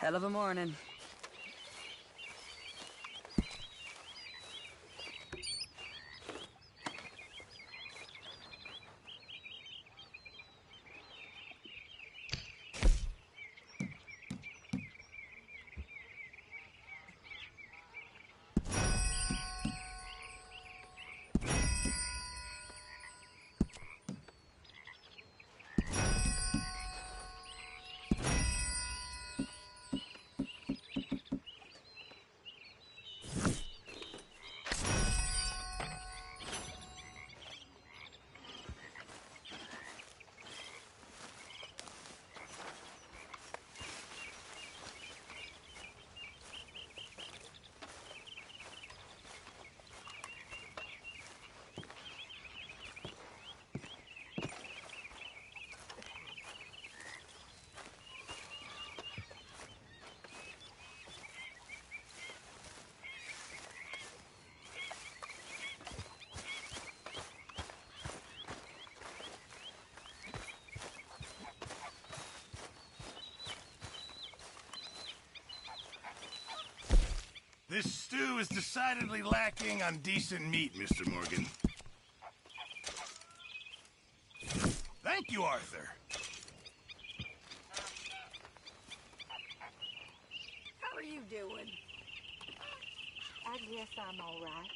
Hell of a morning. This stew is decidedly lacking on decent meat, Mr. Morgan. Thank you, Arthur. How are you doing? I guess I'm all right.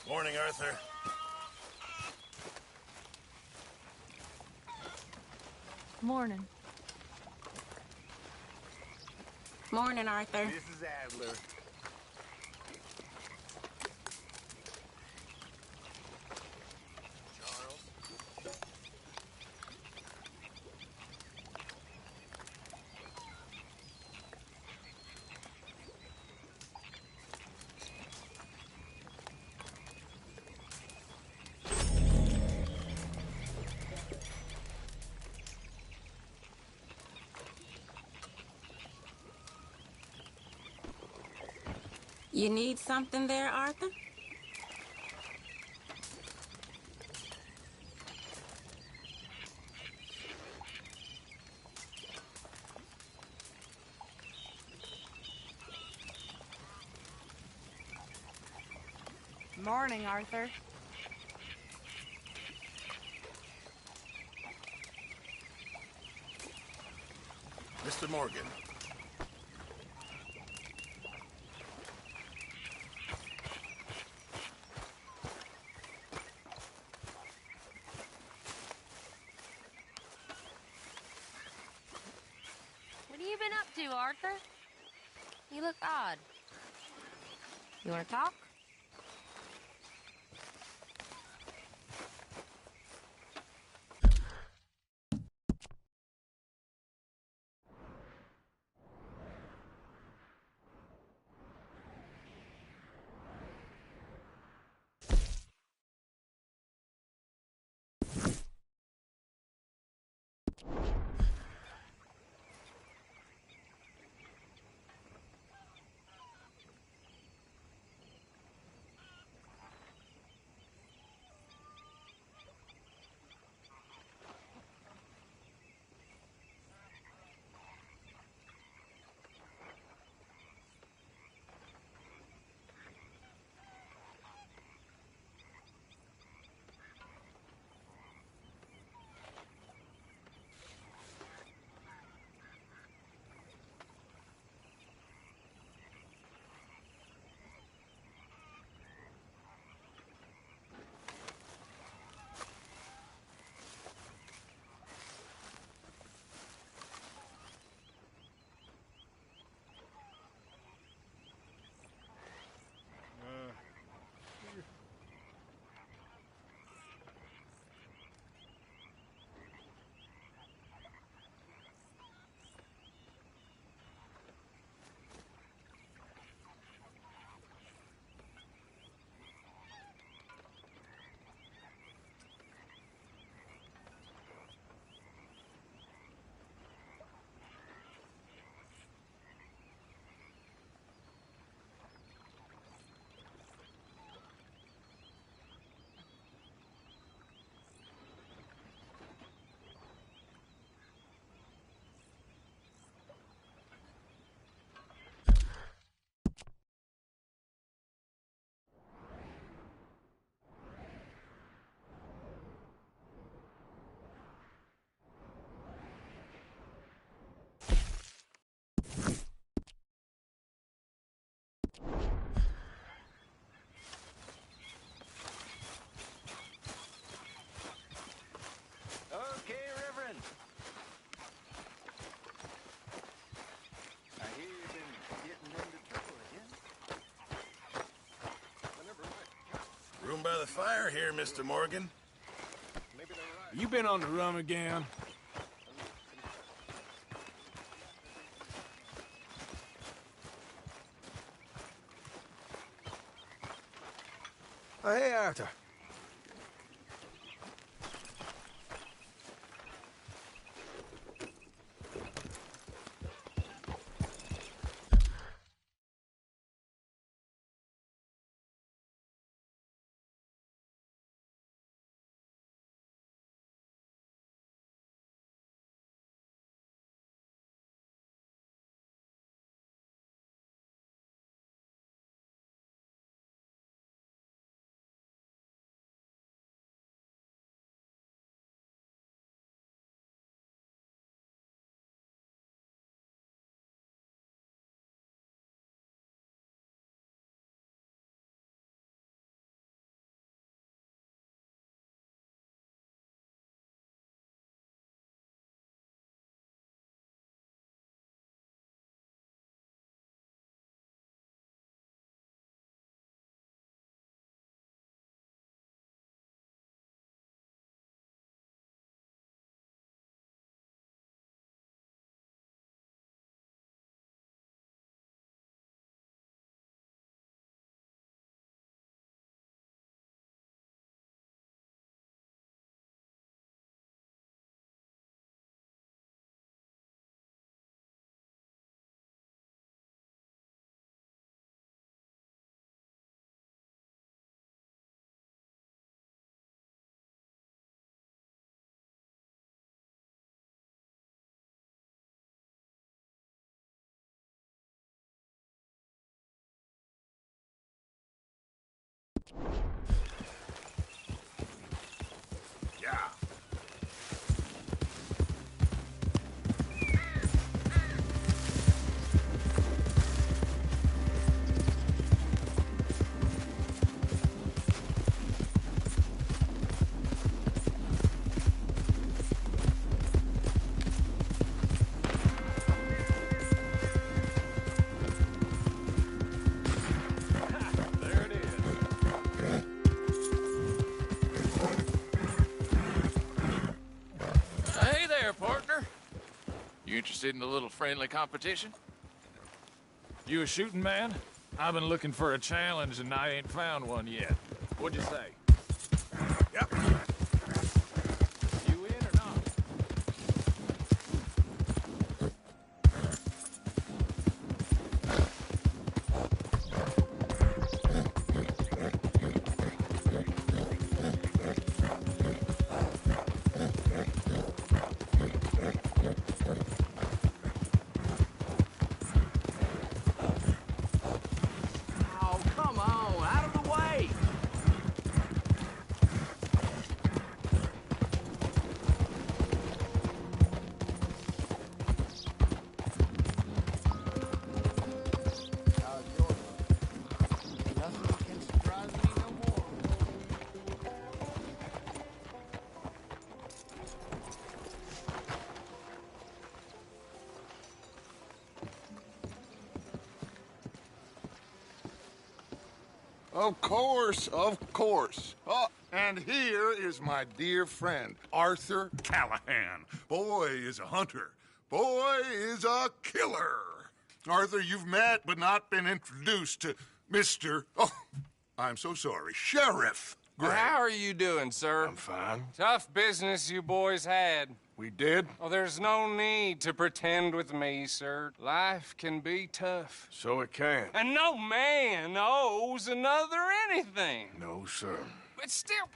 Morning, Arthur. Morning. Morning, Arthur. This is Adler. You need something there, Arthur? Morning, Arthur. Mr. Morgan. What have you been up to, Arthur? You look odd. You want to talk? of the fire here, Mr. Morgan. You been on the run again? Oh, hey, Arthur. Yeah. There it is. Hey there, partner. You interested in a little friendly competition? You a shooting man? I've been looking for a challenge and I ain't found one yet. What'd you say? Yep. You in or not? Oh, come on, out of the way! Nothing can surprise me no more. Of course, of course. Oh, and here is my dear friend, Arthur Callahan. Boy is a hunter. Boy is a killer. Arthur, you've met but not been introduced to Mr. Oh, I'm so sorry, Sheriff Gray. How are you doing, sir? I'm fine. Tough business you boys had. We did? Oh, there's no need to pretend with me, sir. Life can be tough. So it can. And no man owes another anything. No, sir. But still,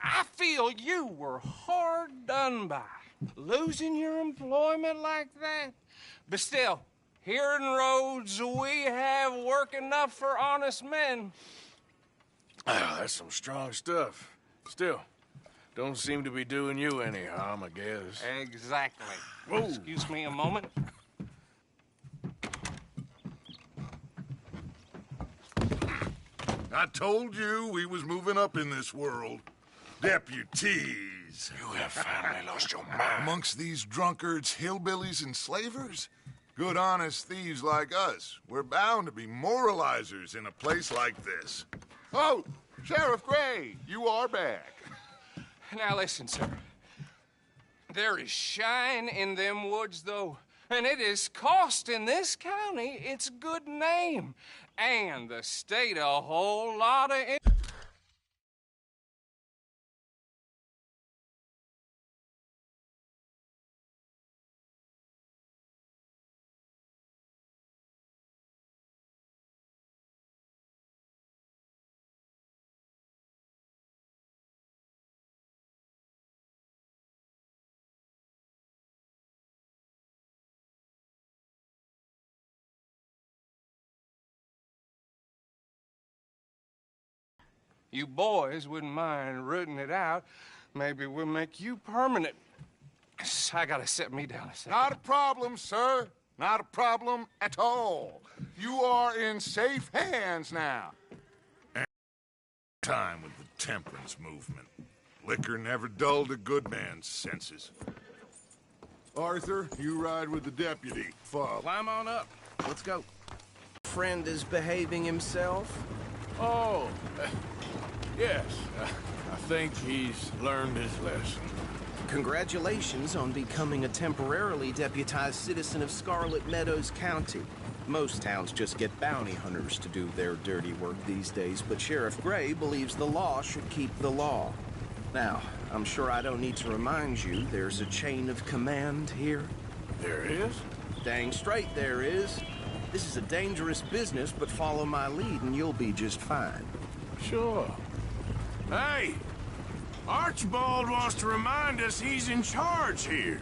I feel you were hard done by. Losing your employment like that. But still, here in Rhodes, we have work enough for honest men. Ah, that's some strong stuff. Still, don't seem to be doing you any harm, I guess. Exactly. Whoa. Excuse me a moment. I told you we was moving up in this world. Deputies. You have finally lost your mind. Amongst these drunkards, hillbillies, and slavers? Good, honest thieves like us. We're bound to be moralizers in a place like this. Oh, Sheriff Gray, you are back. Now listen, sir. There is shine in them woods, though, and it is costing this county its good name, and the state a whole lot of... You boys wouldn't mind rooting it out. Maybe we'll make you permanent. I gotta set me down a second. Not a problem, sir. Not a problem at all. You are in safe hands now. And time with the temperance movement. Liquor never dulled a good man's senses. Arthur, you ride with the deputy. Follow. Climb on up. Let's go. Friend is behaving himself. Oh, yes. I think he's learned his lesson. Congratulations on becoming a temporarily deputized citizen of Scarlet Meadows County. Most towns just get bounty hunters to do their dirty work these days, but Sheriff Gray believes the law should keep the law. Now, I'm sure I don't need to remind you there's a chain of command here. There is? Dang straight there is. This is a dangerous business, but follow my lead and you'll be just fine. Sure. Hey! Archibald wants to remind us he's in charge here.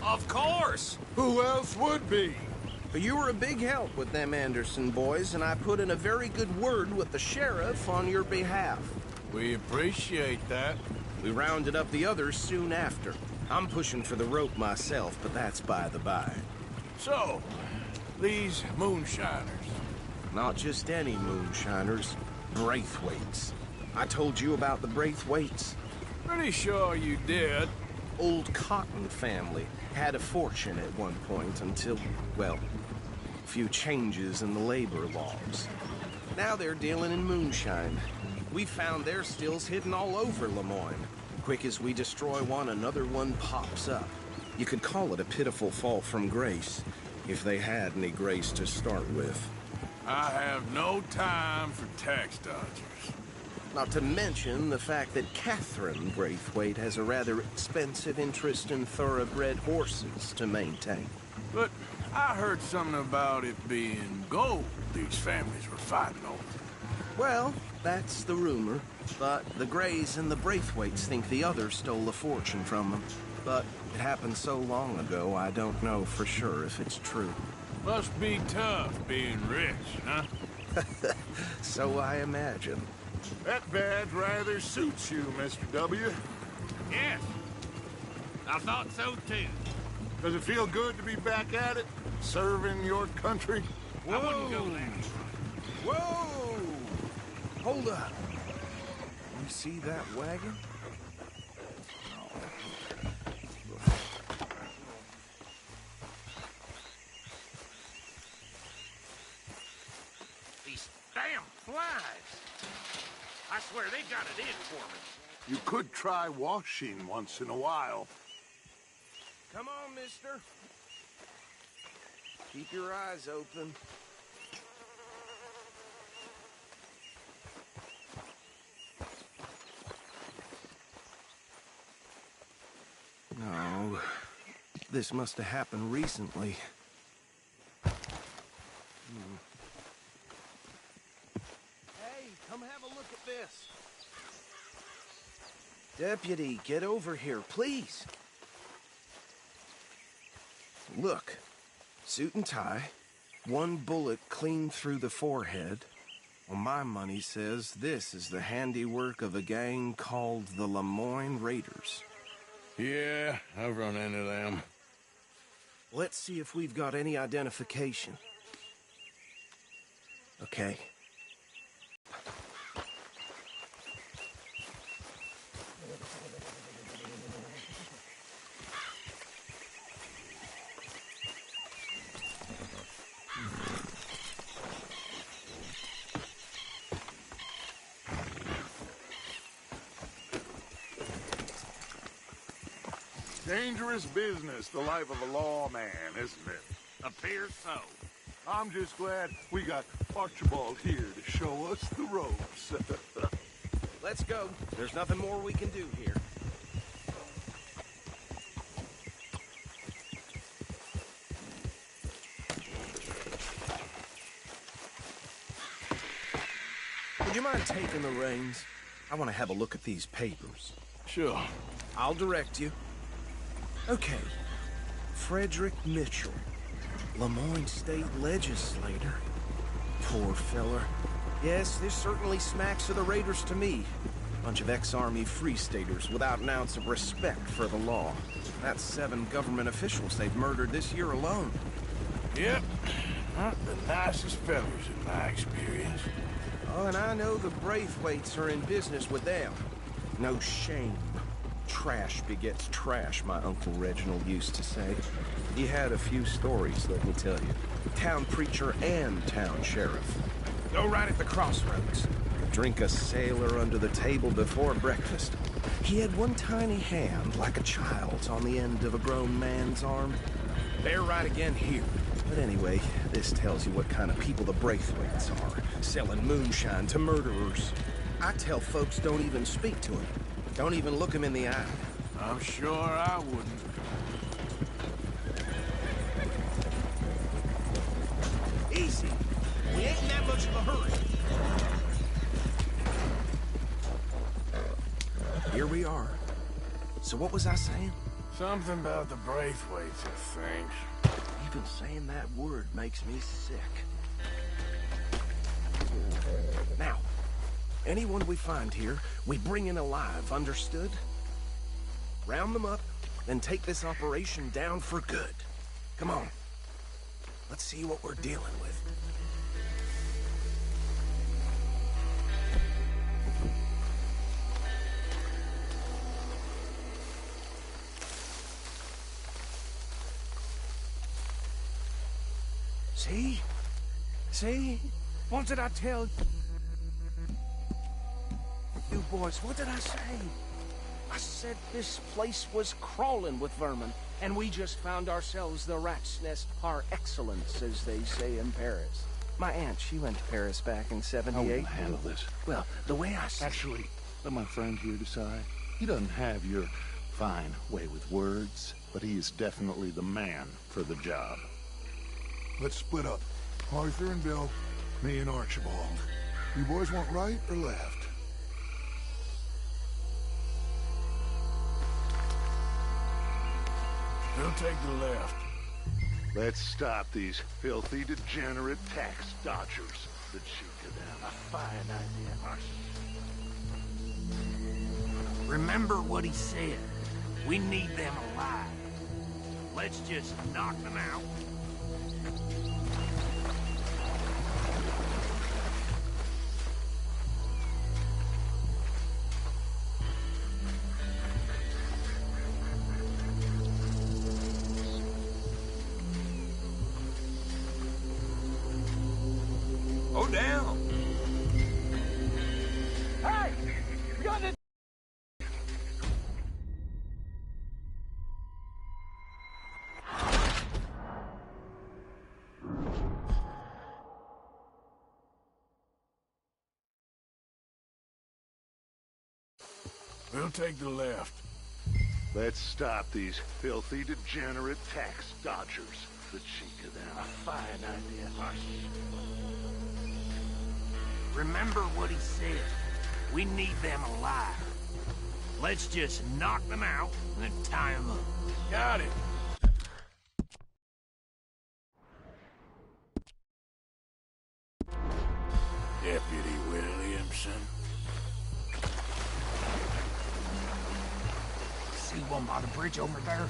Of course! Who else would be? You were a big help with them Anderson boys, and I put in a very good word with the sheriff on your behalf. We appreciate that. We rounded up the others soon after. I'm pushing for the rope myself, but that's by the by. So, these moonshiners. Not just any moonshiners, Braithwaites. I told you about the Braithwaites. Pretty sure you did. Old Cotton family had a fortune at one point until, well, a few changes in the labor laws. Now they're dealing in moonshine. We found their stills hidden all over Lemoyne. Quick as we destroy one, another one pops up. You could call it a pitiful fall from grace, if they had any grace to start with. I have no time for tax dodgers. Not to mention the fact that Catherine Braithwaite has a rather expensive interest in thoroughbred horses to maintain. But I heard something about it being gold these families were fighting over. Well, that's the rumor. But the Grays and the Braithwaites think the others stole a fortune from them. But it happened so long ago, I don't know for sure if it's true. Must be tough being rich, huh? So I imagine. That badge rather suits you, Mr. W. Yes. I thought so too. Does it feel good to be back at it? Serving your country? I wouldn't go there. Whoa! Hold up. You see that wagon? These damn flies. I swear they got it in for me. You could try washing once in a while. Come on, mister. Keep your eyes open. No. This must have happened recently. Hey, come have a look at this. Deputy, get over here, please. Look, suit and tie, one bullet clean through the forehead. Well, my money says this is the handiwork of a gang called the Lemoyne Raiders. Yeah, I've run into them. Let's see if we've got any identification. Okay. Dangerous business, the life of a lawman, isn't it? Appears so. I'm just glad we got Archibald here to show us the ropes. Let's go. There's nothing more we can do here. Would you mind taking the reins? I want to have a look at these papers. Sure. I'll direct you. Okay. Frederick Mitchell, Lemoyne State Legislator. Poor feller. Yes, this certainly smacks of the Raiders to me. Bunch of ex-Army Free Staters without an ounce of respect for the law. That's 7 government officials they've murdered this year alone. Yep. Not the nicest fellas in my experience. Oh, and I know the Braithwaites are in business with them. No shame. Trash begets trash, my Uncle Reginald used to say. He had a few stories, let me tell you. Town preacher and town sheriff. Go right at the crossroads. Drink a sailor under the table before breakfast. He had one tiny hand, like a child's, on the end of a grown man's arm. They're right again here. But anyway, this tells you what kind of people the Braithwaites are, selling moonshine to murderers. I tell folks don't even speak to him. Don't even look him in the eye. I'm sure I wouldn't. Easy. We ain't in that much of a hurry. Here we are. So what was I saying? Something about the Braithwaites, I think. Even saying that word makes me sick. Now, anyone we find here, we bring in alive, understood? Round them up, then take this operation down for good. Come on. Let's see what we're dealing with. See? See? What did I tell you boys? What did I say? I said this place was crawling with vermin, and we just found ourselves the rat's nest par excellence, as they say in Paris. My aunt, she went to Paris back in I '78. will handle this. Well, the way I see Actually, let my friend here decide. He doesn't have your fine way with words, but he is definitely the man for the job. Let's split up. Arthur and Bill, me and Archibald. You boys want right or left? We'll take the left. Let's stop these filthy, degenerate tax dodgers. The cheek of them. A fine idea. Remember what he said. We need them alive. Let's just knock them out. Go down. Hey! You got it! We'll take the left. Let's stop these filthy, degenerate tax dodgers. The cheek of them. A fine idea. Remember what he said. We need them alive. Let's just knock them out and then tie them up. Got it. Deputy Williamson. See one by the bridge over there?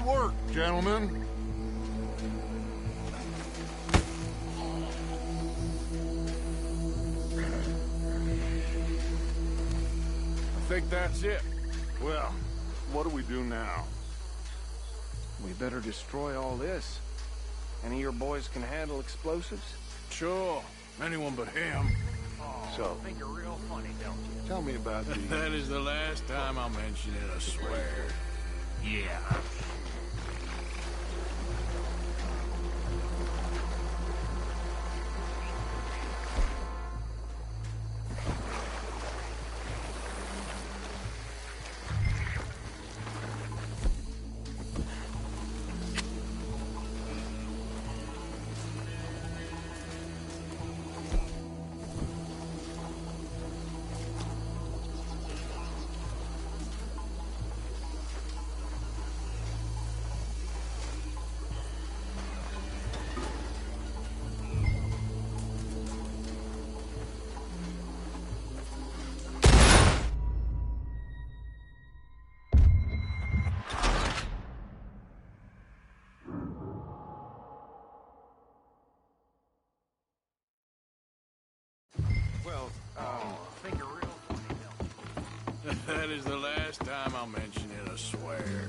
Good work, gentlemen. I think that's it. Well, what do we do now? We better destroy all this. Any of your boys can handle explosives? Sure. Anyone but him. So, Think you're real funny, don't you? tell me about the... That is the last time I'll mention it, I swear. Yeah. Well, Think you're real funny, don't you? That is the last time I'll mention it, I swear.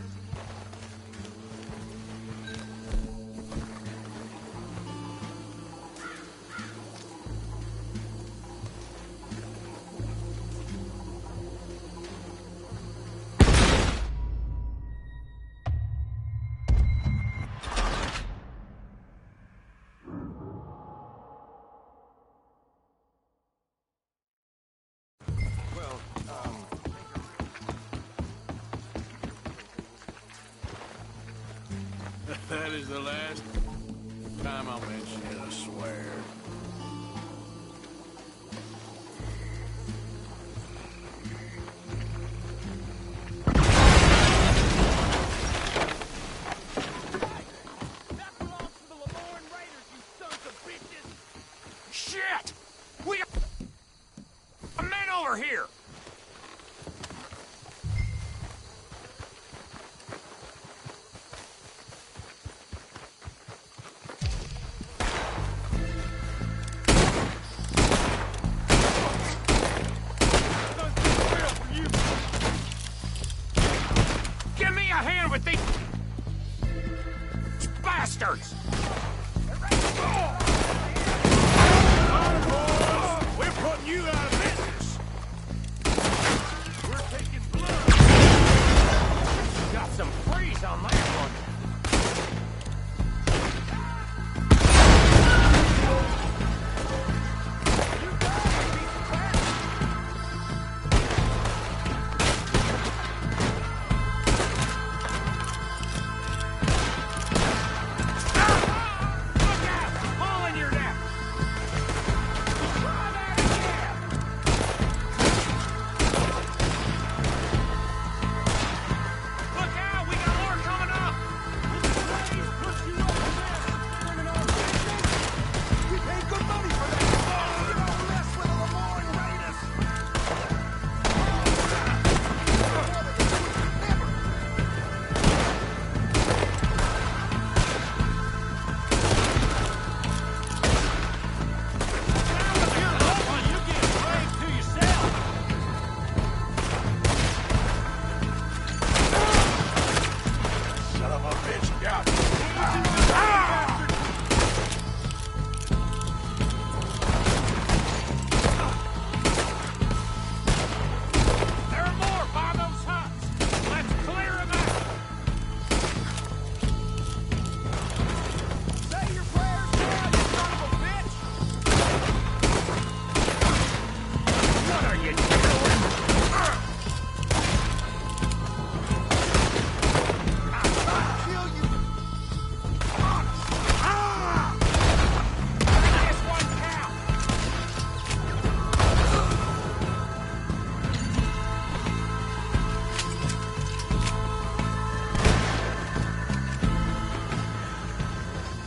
That is the last time I'll mention it, I swear. Shit! We got a man over here! Give me a hand with these bastards! We're putting you out of business. We're taking blood. Got some freeze on that one. Look out! Hole in your neck! Try that again! Look out! We got more coming up! Push you over there! Bringing our business! We paid good money for that! You don't mess with the Lemoyne Raiders! Son of a bitch, got There are more by those huts! Let's clear them out! Say your prayers now, you son of a bitch! What are you doing? I'll kill you! This one counts!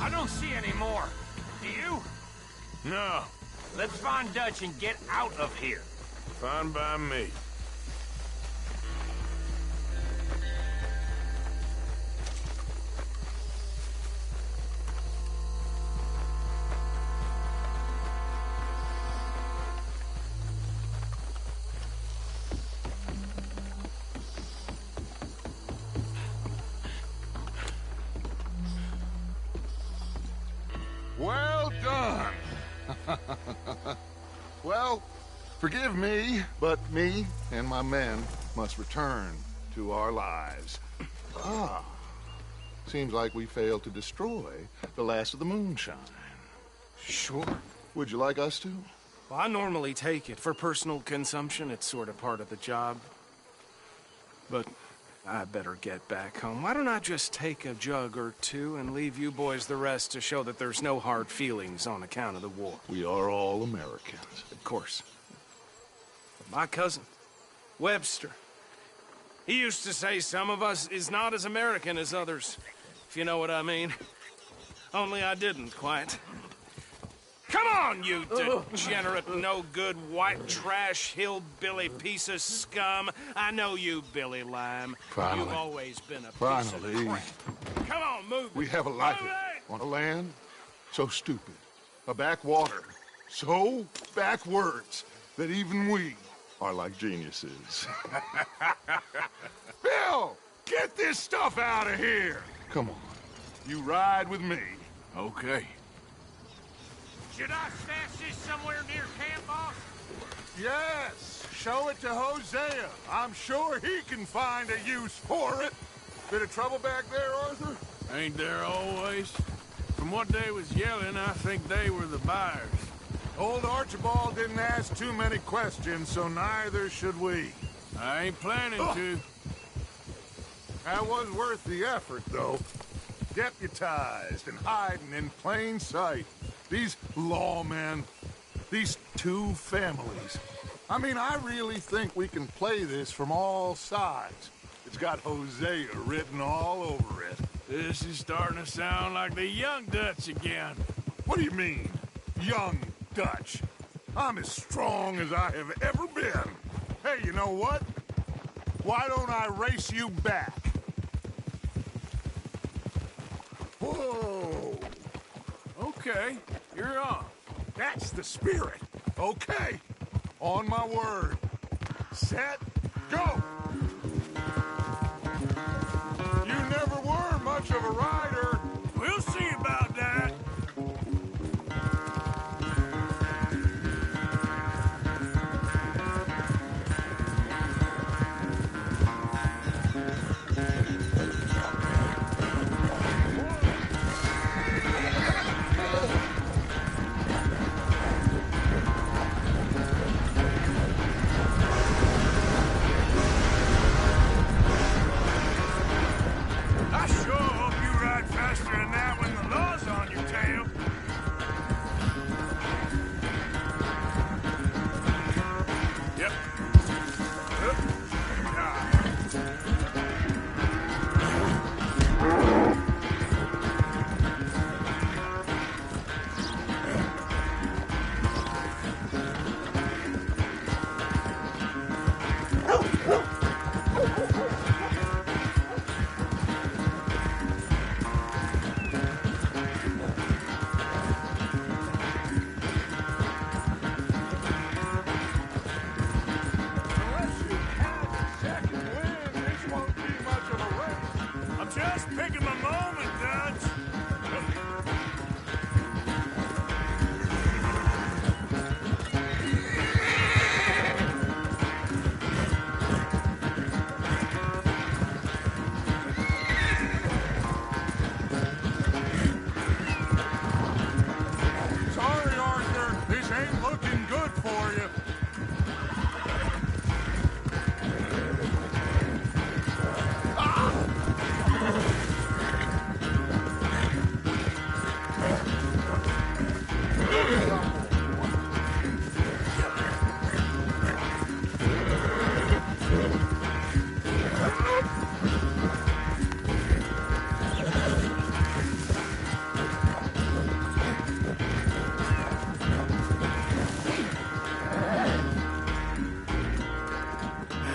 I don't see any more. Do you? No, Let's find Dutch and get out of here. fine by me. Well, forgive me, but me and my men must return to our lives. Ah, seems like we failed to destroy the last of the moonshine. Sure. Would you like us to? Well, I normally take it. For personal consumption, it's sort of part of the job. But I better get back home. Why don't I just take a jug or two and leave you boys the rest to show that there's no hard feelings on account of the war? We are all Americans. Of course. But my cousin, Webster, he used to say some of us is not as American as others, if you know what I mean. Only I didn't quite. Come on, you degenerate, no-good, white trash, hillbilly piece of scum. I know you, Billy Lime. Finally. You've always been a piece Finally. of crap. Come on, move We it. have a life Move it! on a land so stupid, a backwater so backwards that even we are like geniuses. Bill, get this stuff out of here. Come on, you ride with me. Okay. Should I stash this somewhere near camp, boss? Yes, show it to Hosea. I'm sure he can find a use for it. Bit of trouble back there, Arthur? Ain't there always? From what they was yelling, I think they were the buyers. Old Archibald didn't ask too many questions, so neither should we. I ain't planning to. That was worth the effort, though. Deputized and hiding in plain sight. These lawmen, these two families. I mean, I really think we can play this from all sides. It's got Hosea written all over it. This is starting to sound like the Young Dutch again. What do you mean, young Dutch? I'm as strong as I have ever been. Hey, you know what? Why don't I race you back? Whoa! Okay, you're on. That's the spirit. Okay. On my word. Set, go! You never were much of a rider. We'll see about that. I sure hope you ride faster than that when the law's on your tail. Yep. Unless you have a second wind, this won't be much of a race. I'm just picking my moment, Dutch. Sorry, Arthur. This ain't looking good for you.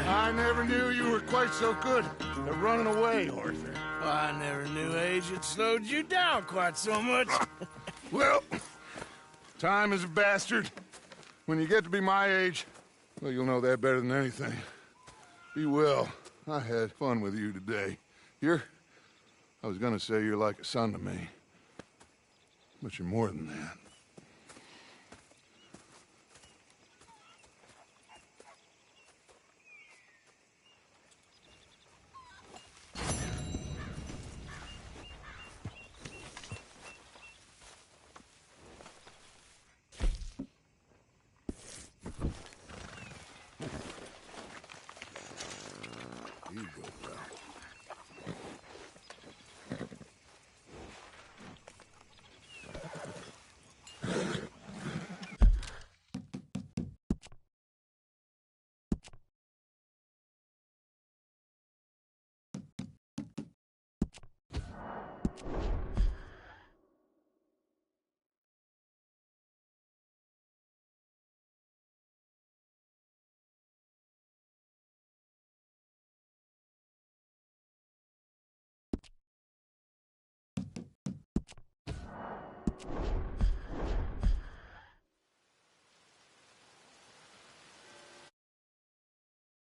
I never knew you were quite so good at running away, Arthur. Well, I never knew age had slowed you down quite so much. Well, time is a bastard. When you get to be my age, well, you'll know that better than anything. Be well. I had fun with you today. I was gonna say you're like a son to me. But you're more than that.